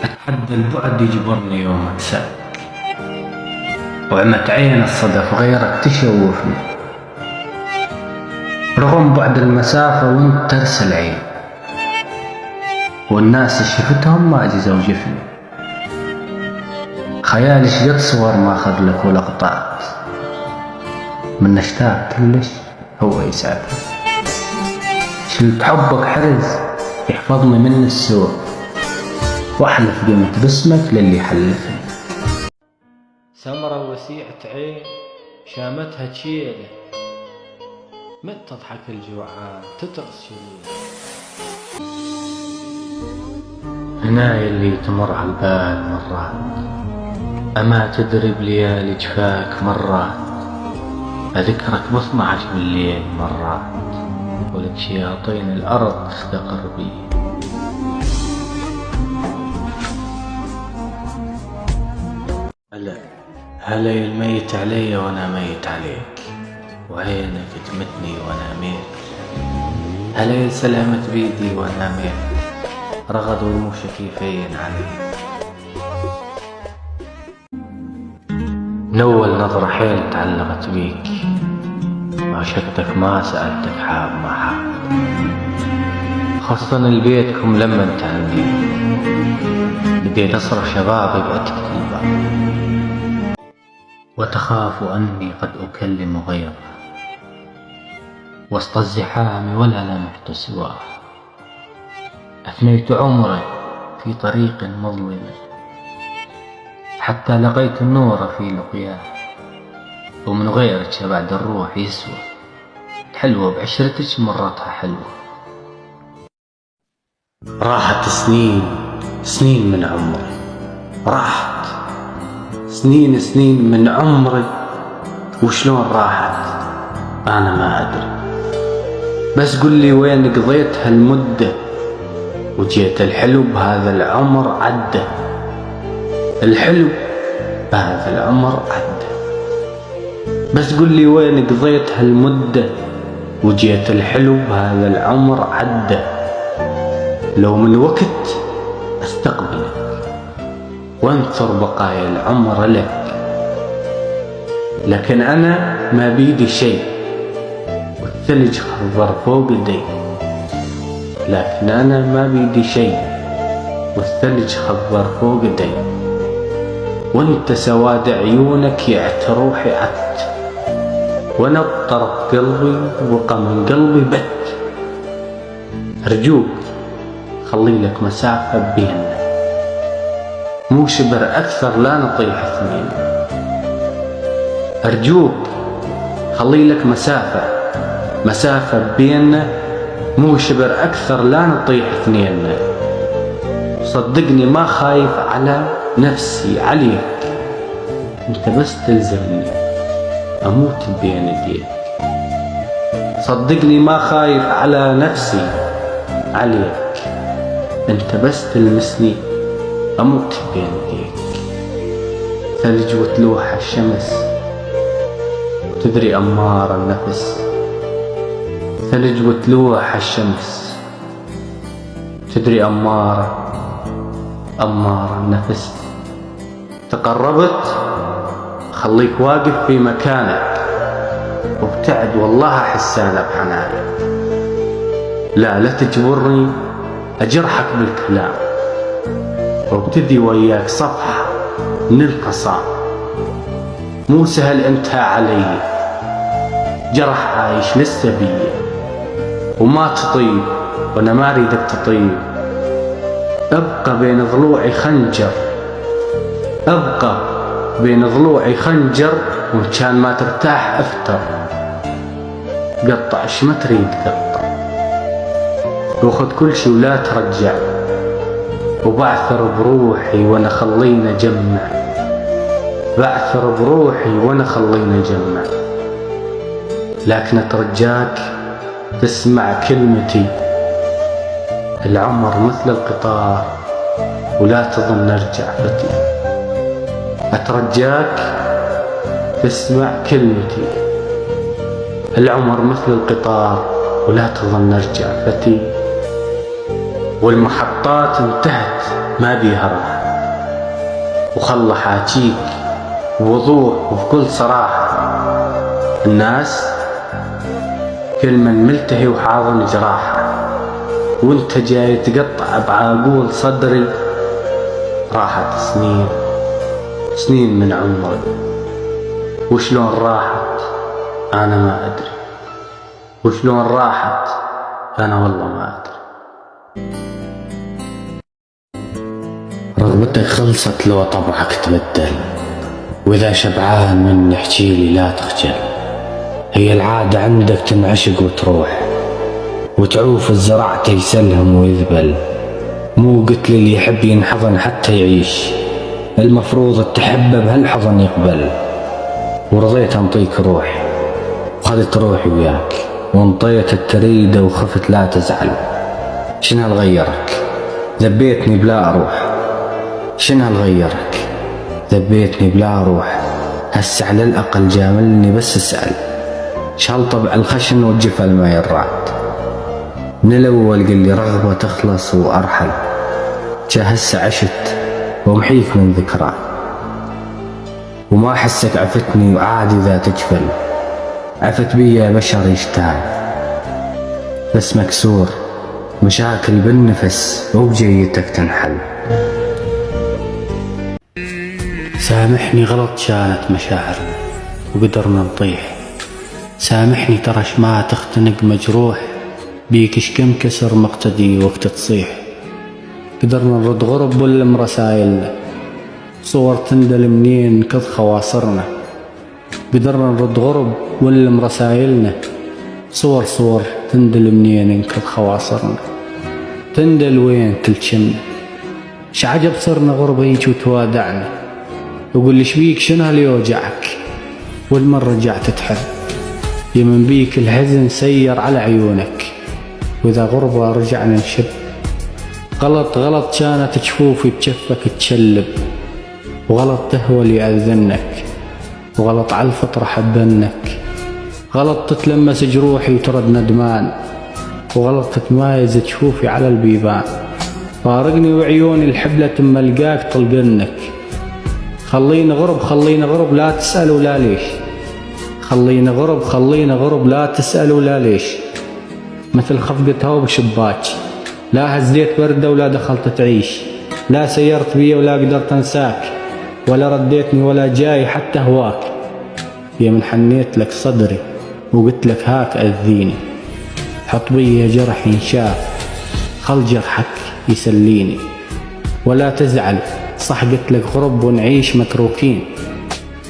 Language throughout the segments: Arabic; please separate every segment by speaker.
Speaker 1: أتحدى البعد يجبرني يوم أنساك، وعمت عين الصدف غيرك تشوفني، رغم بعد المسافة وانت ترسل عين، والناس شفتهم ما جزوا جفني. خيالي شجت صور ما أخذ لك ولقطات، من اشتاق كلش هو يسعفني. شلت حبك حرز يحفظني من السوء، واحلف قيمة باسمك للي حلفني. سمرة وسيعة عين شامتها تشيله، مت تضحك الجوعان تترس شليله. هنايا اللي تمر عالبال مرات، أما تدري بليالي جفاك مرات، أذكرك ب12 بالليل مرات، ولك شياطين الأرض تستقر بي. هلا يا الميت علي وانا ميت عليك، وعينك تمتني وانا ميت. هلا يا سلامة بيدي وانا ميت، رغد ورموشك يفين عليك. من أول نظرة حيل تعلقت بيك، عشقتك ما سألتك حاب ما حاب، خاصة لبيتكم لما انت عندي، بديت أصرف شبابي بأتك الباب، وتخاف أني قد أكلم غيره وسط الزحام ولا لمحت سواه. أفنيت عمري في طريق مظلم، حتى لقيت النور في لقياه، ومن غيرك بعد الروح يسوى، حلوة بعشرتك مرتها حلوة. راحت سنين من عمري، راحت سنين من عمري، وشلون راحت أنا ما أدري. بس قل لي وين قضيت هالمدة، وجيت الحلو بهذا العمر عدى، الحلو بهذا العمر عدى. بس قل لي وين قضيت هالمدة، وجيت الحلو بهذا العمر عدى. لو من وقت استقبلك وانثر بقايا العمر لك، لكن أنا ما بيدي شيء والثلج خضر فوق يدي. لكن أنا ما بيدي شيء والثلج خضر فوق يدي، وانت سواد عيونك يعت روحي عت، وانا بطرف قلبي وبقى من قلبي بت. أرجوك خلي لك مسافة بيننا، مو شبر أكثر لا نطيح اثنين. أرجوك خلي لك مسافة بيننا، مو شبر أكثر لا نطيح اثنين. صدقني ما خايف على نفسي عليك، انت بس تلزمني أموت بين يديك. صدقني ما خايف على نفسي عليك، انت بس تلمسني أموت بين يديك. ثلج وتلوح الشمس وتدري أمار النفس، ثلج وتلوح الشمس تدري أمار النفس. تقربت خليك واقف في مكانك، وابتعد والله أحسانة بحنانك. لا تجبرني أجرحك بالكلام، وابتدي وياك صفحة من الخصام. مو سهل انت علي، جرح عايش لسه بيه وما تطيب، وانا ما اريدك تطيب. ابقى بين ضلوعي خنجر، ابقى بين ضلوعي خنجر، وان كان ما ترتاح افتر. قطع ايش ما تريد قطع، وخذ كل شي ولا ترجع، وبعثر بروحي وانا خلينا جمع، بعثر بروحي وانا خلينا جمع. لكن اترجاك تسمع كلمتي، العمر مثل القطار ولا تظن ارجع فتي. اترجاك تسمع كلمتي، العمر مثل القطار ولا تظن ارجع فتي. والمحطات انتهت ما بيها راحة، وخلى حاجيك بوضوح وبكل صراحة. الناس كل من ملتهي وحاضن جراحة، وانت جاي تقطع بعقول صدري. راحت سنين من عمري، وشلون راحت أنا ما أدري، وشلون راحت أنا والله ما أدري. رغبتك خلصت لو طبعك تبدل، وإذا شبعان من احجيلي لا تخجل. هي العادة عندك تنعشق وتروح، وتعوف الزرع يسلهم ويذبل. مو قلت لي اللي يحب ينحضن حتى يعيش، المفروض تحبه بهالحضن يقبل. ورضيت انطيك روح وخذت روحي وياك، وانطيت التريدة وخفت لا تزعل. شنها الغيرك ذبيتني بلا اروح، شنها الغيرك ذبيتني بلا اروح. هسه على الاقل جاملني بس اسأل، شال طبع الخشن والجفل ما يرعد. من الاول قل لي رغبة تخلص وارحل، هسه عشت ومحيك من ذكرى، وما حسك عفتني وعادي ذا تجفل. عفت بيا بشر يشتاق بس مكسور، مشاكل بالنفس وبجيتك تنحل. سامحني غلط كانت مشاعرنا وقدرنا نطيح، سامحني ترى ما تختنق مجروح، بيك كم كسر مقتدي وقت تصيح. قدرنا نرد غرب ولا مرسايلنا، صور تندل منين كض خواصرنا. قدرنا نرد غرب ولا مرسايلنا، صور تندل منين كض خواصرنا. تندل وين تلشمنا، شعجب صرنا غربة هيج وتوادعنا. وقول لي شبيك شنو اللي يوجعك، والمرة رجعت تحب. يمن بيك الحزن سير على عيونك، وإذا غربة رجعنا نشب. غلط كانت جفوفي بجفك تشلب، وغلط تهوى اللي يأذنك، وغلط عالفطرة حبنك. غلط تتلمس جروحي وترد ندمان، وغلط تتمايز جفوفي على البيبان. فارقني وعيوني الحبلة تم القاك طلقنك. خلينا غرب لا تسأل ولا ليش، خلينا غرب لا تسأل ولا ليش. مثل خفقة هوا بشباك، لا هزيت بردة ولا دخلت تعيش. لا سيرت بي ولا قدرت انساك، ولا رديتني ولا جاي حتى هواك. يا من حنيت لك صدري وقلت لك هاك أذيني، حط بي جرح ينشاف خل جرحك يسليني. ولا تزعل صح قلت لك غرب ونعيش متروكين،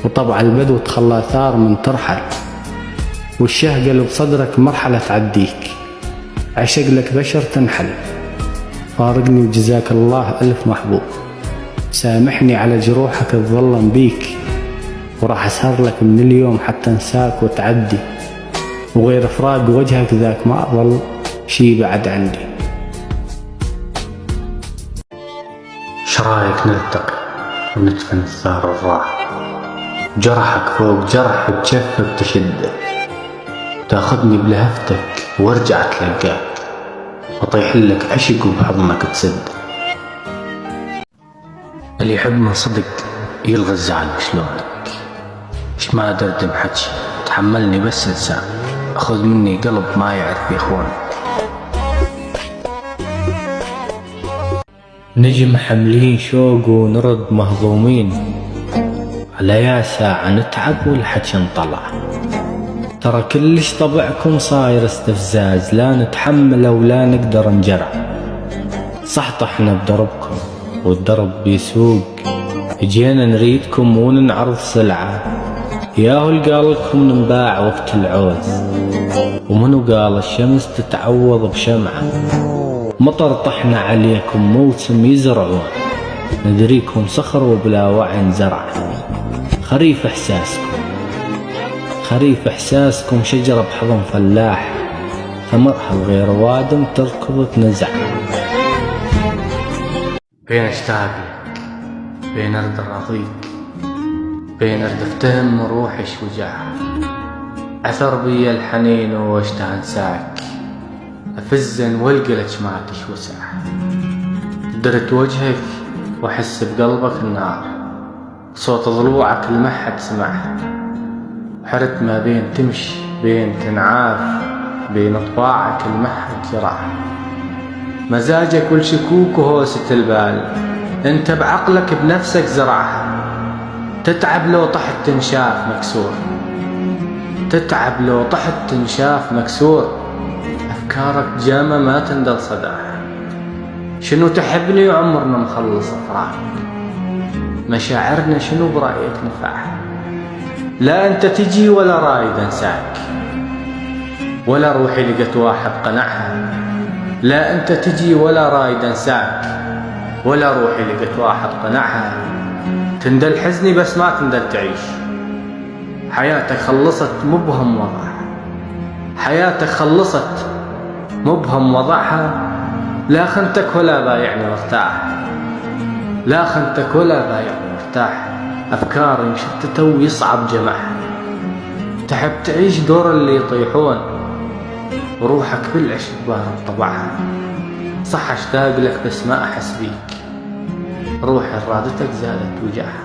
Speaker 1: وطبع البدو تخلى ثار من ترحل. والشهقل بصدرك مرحلة تعديك، عشق لك بشر تنحل. فارقني وجزاك الله ألف محبوب، سامحني على جروحك تظلم بيك. وراح أسهر لك من اليوم حتى انساك وتعدي، وغير فراق وجهك ذاك ما أظل شي بعد عندي. شرايك نلتقي وندفن الثار الراح، جرحك فوق جرح بجفك تشده، تاخذني بلهفتك وارجع تلقاك، وطيح لك عشق وبحضنك تسد. اللي يحب من صدق يلغى الزعل شلونك، ايش ما دردم حكي تحملني بس لسان، اخذ مني قلب ما يعرف يخونك. نجم حملين شوق ونرد مهضومين، على يا ساعة نتعب والحكي نطلع. ترى كلش طبعكم صاير استفزاز، لا نتحمله ولا نقدر نجرع. صح طحنا بدربكم والدرب بيسوق، اجينا نريدكم وننعرض سلعة. ياهو قال لكم ننباع وقت العوز، ومنو قال الشمس تتعوض بشمعة. مطر طحنا عليكم موسم يزرعون، ندريكم صخر وبلا وعي زرع. خريف إحساسكم شجرة بحضن فلاح، ثمرها الغير وادم تركض تنزع. بين اشتاق لك بين ارد راضيك، بين ارد افتهم روحي شوجع. عثر بي الحنين واشتهى انساك، افزن والقى لك ما تشوسع. درت وجهك وأحس بقلبك النار، صوت ضلوعك المحد سمعه، حرت ما بين تمشي بين تنعاف، بين طباعك المحد جرح. مزاجك والشكوك وهوسة البال انت بعقلك بنفسك زرعها، تتعب لو طحت تنشاف مكسور، تتعب لو طحت تنشاف مكسور. أفكارك جامة ما تندل صداها، شنو تحبني وعمرنا مخلص أفراح، مشاعرنا شنو برأيك نفعها. لا أنت تجي ولا رايد أنساك، ولا روحي لقت واحد قنعها. لا أنت تجي ولا رايد أنساك، ولا روحي لقت واحد قنعها. تندل حزني بس ما تندل تعيش، حياتك خلصت مبهم وضعها، حياتك خلصت مبهم وضعها. لا خنتك ولا بايعني مرتاح، لا خنتك ولا بايعني مرتاح. أفكاري مشتتة ويصعب جمعها، تحب تعيش دور اللي يطيحون، وروحك بالعشق بارد طبعها. صح اشتاق لك بس ما أحس بيك، روحي رادتك زادت وجعها.